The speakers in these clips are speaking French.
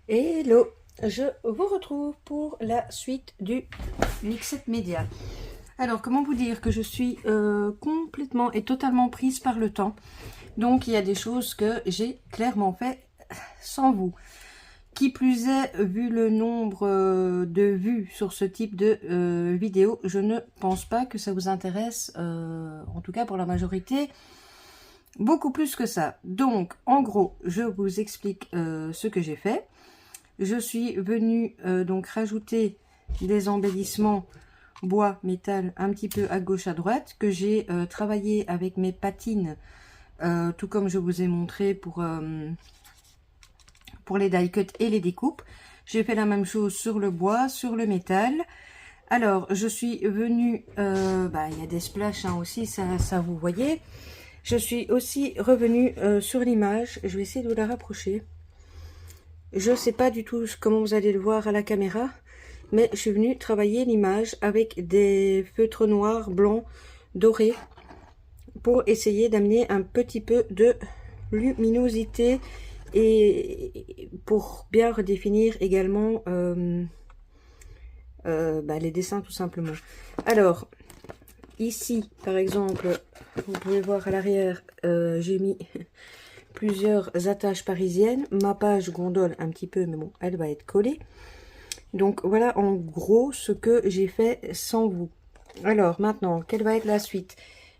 Hello, je vous retrouve pour la suite du Mixed Media. Alors, comment vous dire que je suis complètement et totalement prise par le temps. Donc, il y a des choses que j'ai clairement fait sans vous. Qui plus est, vu le nombre de vues sur ce type de vidéo, je ne pense pas que ça vous intéresse, en tout cas pour la majorité, beaucoup plus que ça. Donc, en gros, je vous explique ce que j'ai fait. Je suis venue donc rajouter des embellissements bois, métal, un petit peu à gauche, à droite, que j'ai travaillé avec mes patines, tout comme je vous ai montré pour les die cuts et les découpes. J'ai fait la même chose sur le bois, sur le métal. Alors, je suis venue, il y a des splashes hein, aussi, ça vous voyez. Je suis aussi revenue sur l'image, je vais essayer de vous la rapprocher. Je ne sais pas du tout comment vous allez le voir à la caméra, mais je suis venue travailler l'image avec des feutres noirs, blancs, dorés, pour essayer d'amener un petit peu de luminosité et pour bien redéfinir également les dessins tout simplement. Alors, ici, par exemple, vous pouvez voir à l'arrière, j'ai mis plusieurs attaches parisiennes. Ma page gondole un petit peu, mais bon, elle va être collée. Donc voilà en gros ce que j'ai fait sans vous. Alors maintenant, quelle va être la suite?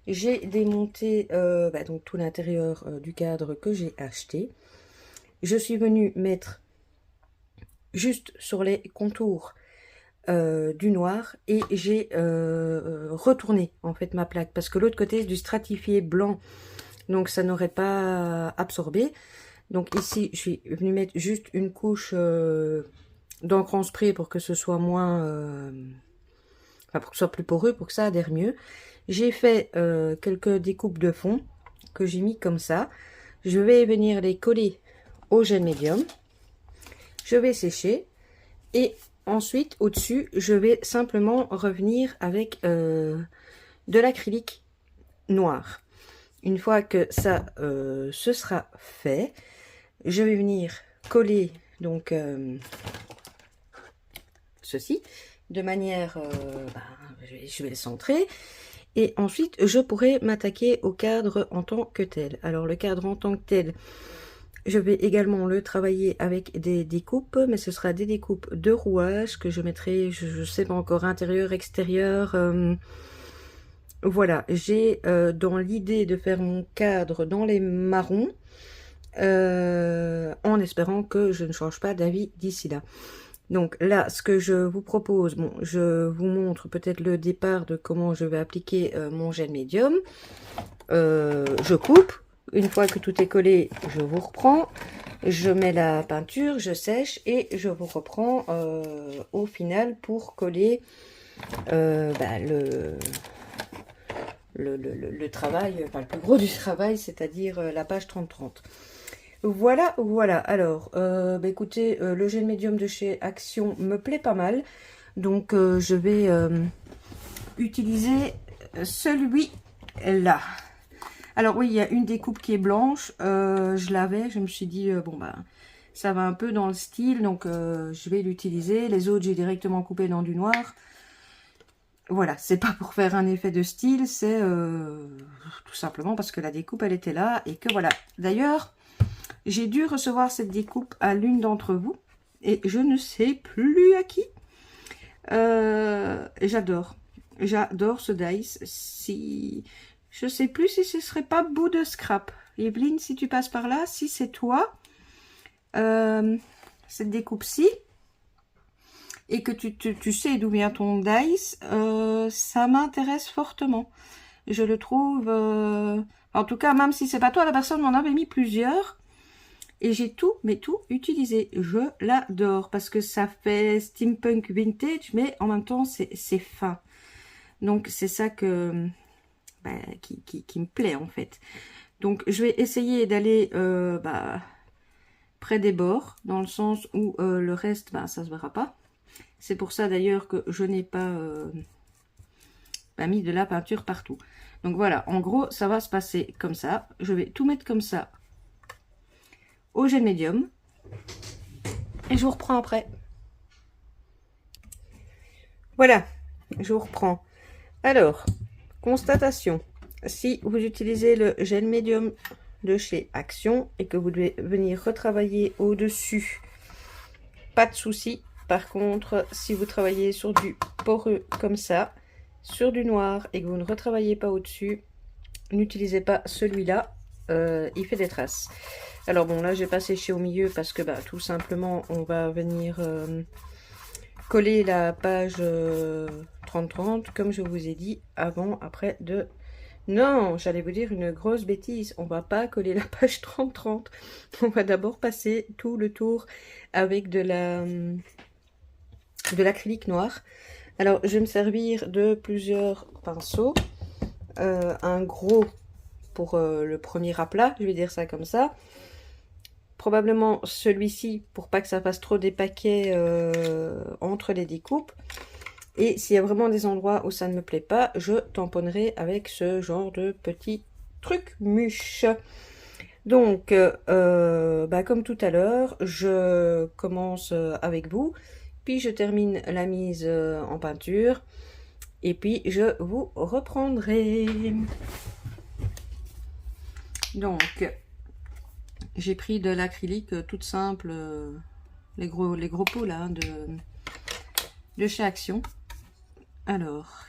J'ai démonté donc tout l'intérieur du cadre que j'ai acheté. Je suis venue mettre juste sur les contours du noir et j'ai retourné en fait ma plaque parce que l'autre côté c'est du stratifié blanc, donc ça n'aurait pas absorbé. Donc ici je suis venue mettre juste une couche d'encre en spray pour que ce soit moins pour que ce soit plus poreux, pour que ça adhère mieux. J'ai fait quelques découpes de fond que j'ai mis comme ça. Je vais venir les coller au gel médium. Je vais sécher et ensuite au dessus je vais simplement revenir avec de l'acrylique noir. Une fois que ça ce sera fait, je vais venir coller donc ceci de manière je vais le centrer et ensuite je pourrai m'attaquer au cadre en tant que tel. Alors le cadre en tant que tel, je vais également le travailler avec des découpes, mais ce sera des découpes de rouage que je mettrai, je ne sais pas encore, intérieur, extérieur. Voilà, j'ai dans l'idée de faire mon cadre dans les marrons, en espérant que je ne change pas d'avis d'ici là. Donc là, ce que je vous propose, bon, je vous montre peut-être le départ de comment je vais appliquer mon gel médium. Je coupe. Une fois que tout est collé, je vous reprends. Je mets la peinture, je sèche et je vous reprends au final pour coller le travail, enfin le plus gros du travail, c'est-à-dire la page 30-30. Voilà, voilà. Alors, écoutez, le gel médium de chez Action me plaît pas mal. Donc, je vais utiliser celui-là. Alors oui, il y a une découpe qui est blanche. Je l'avais, je me suis dit, ça va un peu dans le style. Donc, je vais l'utiliser. Les autres, j'ai directement coupé dans du noir. Voilà, c'est pas pour faire un effet de style. C'est tout simplement parce que la découpe, elle était là. Et que voilà. D'ailleurs, j'ai dû recevoir cette découpe à l'une d'entre vous. Et je ne sais plus à qui. J'adore. J'adore ce dice. Si... Je sais plus si ce serait pas bout de scrap. Evelyne, si tu passes par là, si c'est toi, cette découpe-ci, et que tu sais d'où vient ton dice, ça m'intéresse fortement. Je le trouve... en tout cas, même si c'est pas toi, la personne m'en avait mis plusieurs. Et j'ai tout, mais tout utilisé. Je l'adore parce que ça fait steampunk vintage, mais en même temps, c'est fin. Donc, c'est ça que... qui me plaît en fait. Donc je vais essayer d'aller près des bords, dans le sens où le reste, ça se verra pas. C'est pour ça d'ailleurs que je n'ai pas mis de la peinture partout. Donc voilà, en gros, ça va se passer comme ça. Je vais tout mettre comme ça au gel médium. Et je vous reprends après. Voilà, je vous reprends. Alors, constatation. Si vous utilisez le gel médium de chez Action et que vous devez venir retravailler au-dessus, pas de souci. Par contre, si vous travaillez sur du poreux comme ça, sur du noir et que vous ne retravaillez pas au-dessus, n'utilisez pas celui-là, il fait des traces. Alors bon, là j'ai pas séché au milieu parce que tout simplement on va venir coller la page 30-30 comme je vous ai dit avant, après de... Non, j'allais vous dire une grosse bêtise, on va pas coller la page 30-30, on va d'abord passer tout le tour avec de l'acrylique noir. Alors je vais me servir de plusieurs pinceaux, un gros pour le premier aplat, je vais dire ça comme ça. Probablement celui-ci pour pas que ça fasse trop des paquets entre les découpes. Et s'il y a vraiment des endroits où ça ne me plaît pas, je tamponnerai avec ce genre de petit truc mûche. Donc, comme tout à l'heure, je commence avec vous, puis je termine la mise en peinture, et puis je vous reprendrai. Donc, j'ai pris de l'acrylique toute simple, les gros pots là, de chez Action. Alors,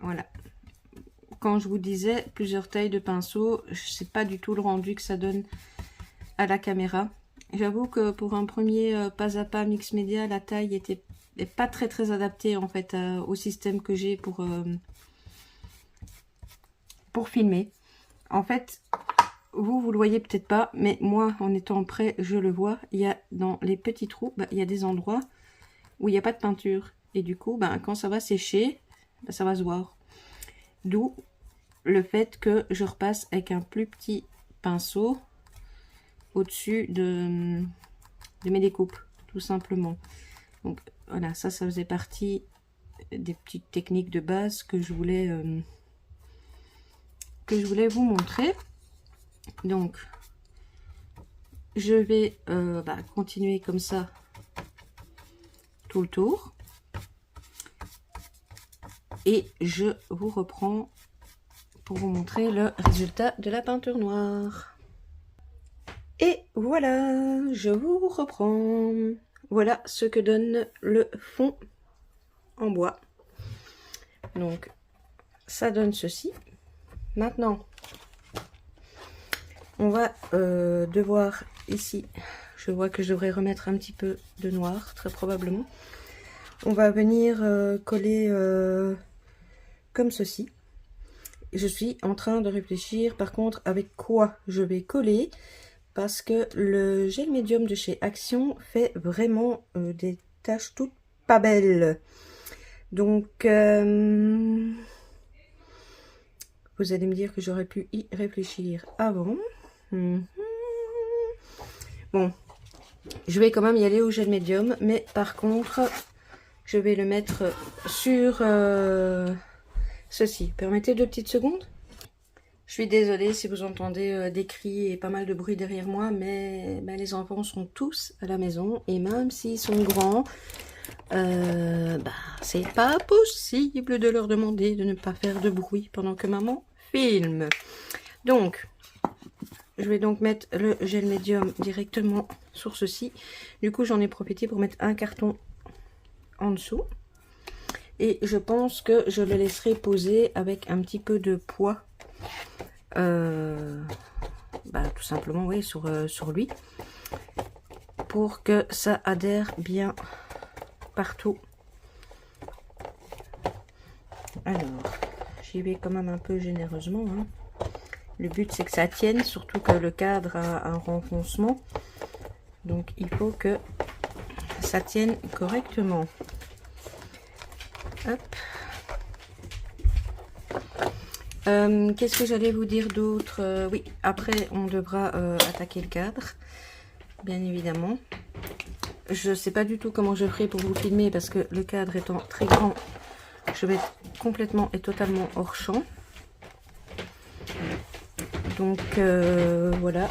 voilà. Quand je vous disais plusieurs tailles de pinceaux, je sais pas du tout le rendu que ça donne à la caméra. J'avoue que pour un premier pas à pas mix média, la taille était pas très adaptée en fait au système que j'ai pour filmer. En fait, vous le voyez peut-être pas, mais moi en étant près, je le vois. Il y a dans les petits trous, il y a des endroits où il n'y a pas de peinture. Et du coup, quand ça va sécher, ça va se voir. D'où le fait que je repasse avec un plus petit pinceau au-dessus de mes découpes, tout simplement. Donc voilà, ça faisait partie des petites techniques de base que je voulais vous montrer. Donc, je vais continuer comme ça tout le tour. Et je vous reprends pour vous montrer le résultat de la peinture noire. Et voilà, je vous reprends. Voilà ce que donne le fond en bois. Donc, ça donne ceci. Maintenant, on va devoir ici, je vois que je devrais remettre un petit peu de noir, très probablement. On va venir coller comme ceci. Je suis en train de réfléchir par contre avec quoi je vais coller, parce que le gel médium de chez Action fait vraiment des taches toutes pas belles. Donc vous allez me dire que j'aurais pu y réfléchir avant. Bon, je vais quand même y aller au gel médium, mais par contre je vais le mettre sur ceci. Permettez 2 petites secondes. Je suis désolée si vous entendez des cris et pas mal de bruit derrière moi, mais les enfants sont tous à la maison et même s'ils sont grands, c'est pas possible de leur demander de ne pas faire de bruit pendant que maman filme. Donc, je vais donc mettre le gel médium directement sur ceci. Du coup, j'en ai profité pour mettre un carton en dessous. Et je pense que je le laisserai poser avec un petit peu de poids. Tout simplement, oui, sur lui. Pour que ça adhère bien partout. Alors, j'y vais quand même un peu généreusement. Hein. Le but, c'est que ça tienne, surtout que le cadre a un renfoncement. Donc, il faut que ça tienne correctement. Hop. Qu'est-ce que j'allais vous dire d'autre? Oui, après, on devra attaquer le cadre, bien évidemment. Je ne sais pas du tout comment je ferai pour vous filmer, parce que le cadre étant très grand, je vais être complètement et totalement hors champ. Donc, voilà.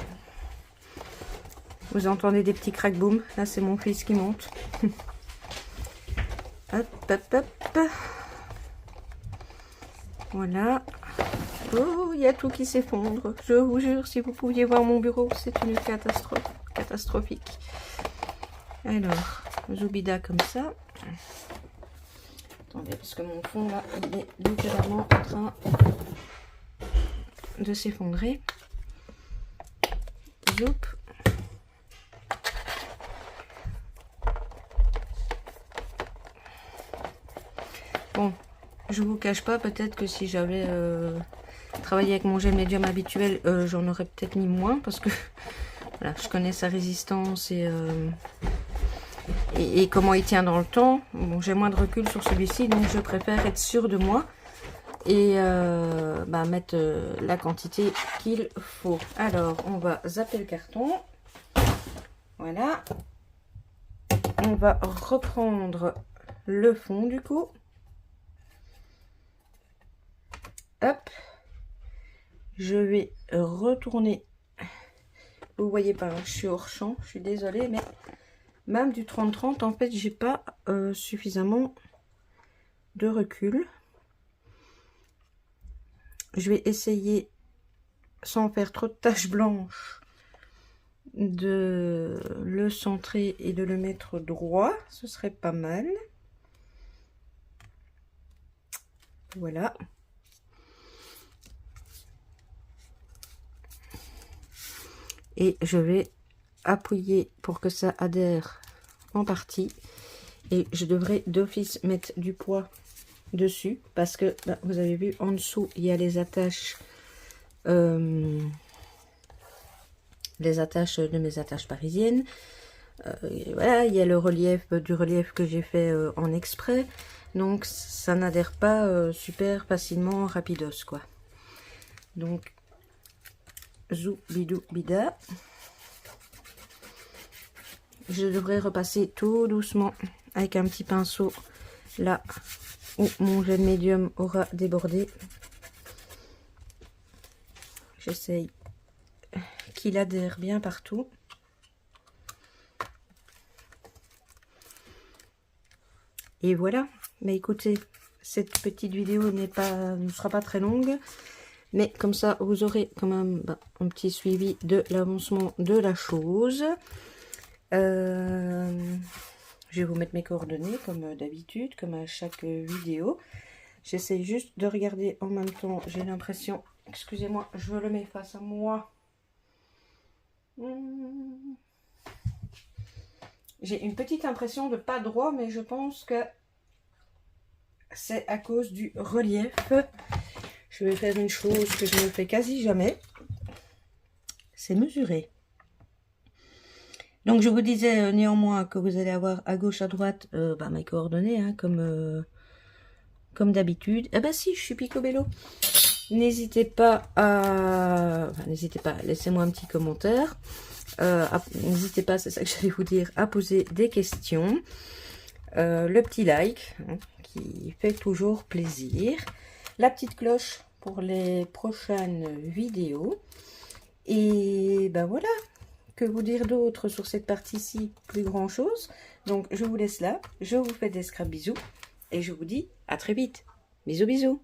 Vous entendez des petits crack-boom. Là, c'est mon fils qui monte. Hop, hop, hop. Voilà. Oh, il y a tout qui s'effondre. Je vous jure, si vous pouviez voir mon bureau, c'est une catastrophe. Catastrophique. Alors, Zoubida comme ça. Attendez, parce que mon fond, là, il est littéralement en train de s'effondrer. Zoup. Bon, je vous cache pas, peut-être que si j'avais travaillé avec mon gel médium habituel, j'en aurais peut-être mis moins, parce que voilà, je connais sa résistance et comment il tient dans le temps. Bon, j'ai moins de recul sur celui-ci, donc je préfère être sûre de moi et mettre la quantité qu'il faut. Alors, on va zapper le carton. Voilà. On va reprendre le fond du coup. Hop. Je vais retourner. Vous voyez pas, je suis hors champ, je suis désolée, mais même du 30-30, en fait, j'ai pas suffisamment de recul. Je vais essayer, sans faire trop de taches blanches, de le centrer et de le mettre droit. Ce serait pas mal. Voilà. Et je vais appuyer pour que ça adhère en partie. Et je devrais d'office mettre du poids dessus. Parce que, là, vous avez vu, en dessous, il y a les attaches. Les attaches de mes attaches parisiennes. Voilà, il y a le relief du relief que j'ai fait en exprès. Donc, ça n'adhère pas super facilement, rapidos, quoi. Donc, zoubidou bida. Je devrais repasser tout doucement avec un petit pinceau là où mon gel médium aura débordé. J'essaye qu'il adhère bien partout. Et voilà. Mais écoutez, cette petite vidéo ne sera pas très longue. Mais comme ça, vous aurez quand même un petit suivi de l'avancement de la chose. Je vais vous mettre mes coordonnées comme d'habitude, comme à chaque vidéo. J'essaye juste de regarder en même temps. J'ai l'impression, excusez-moi, je le mets face à moi. J'ai une petite impression de pas droit, mais je pense que c'est à cause du relief. Je vais faire une chose que je ne fais quasi jamais. C'est mesurer. Donc je vous disais néanmoins que vous allez avoir à gauche, à droite mes coordonnées, hein, comme d'habitude. Eh ben si, je suis Picobello. N'hésitez pas à... Enfin, n'hésitez pas, laissez-moi un petit commentaire. N'hésitez pas, c'est ça que j'allais vous dire, à poser des questions. Le petit like, hein, qui fait toujours plaisir. La petite cloche pour les prochaines vidéos. Et ben voilà. Que vous dire d'autre sur cette partie-ci? Plus grand chose. Donc je vous laisse là. Je vous fais des scrap bisous. Et je vous dis à très vite. Bisous bisous.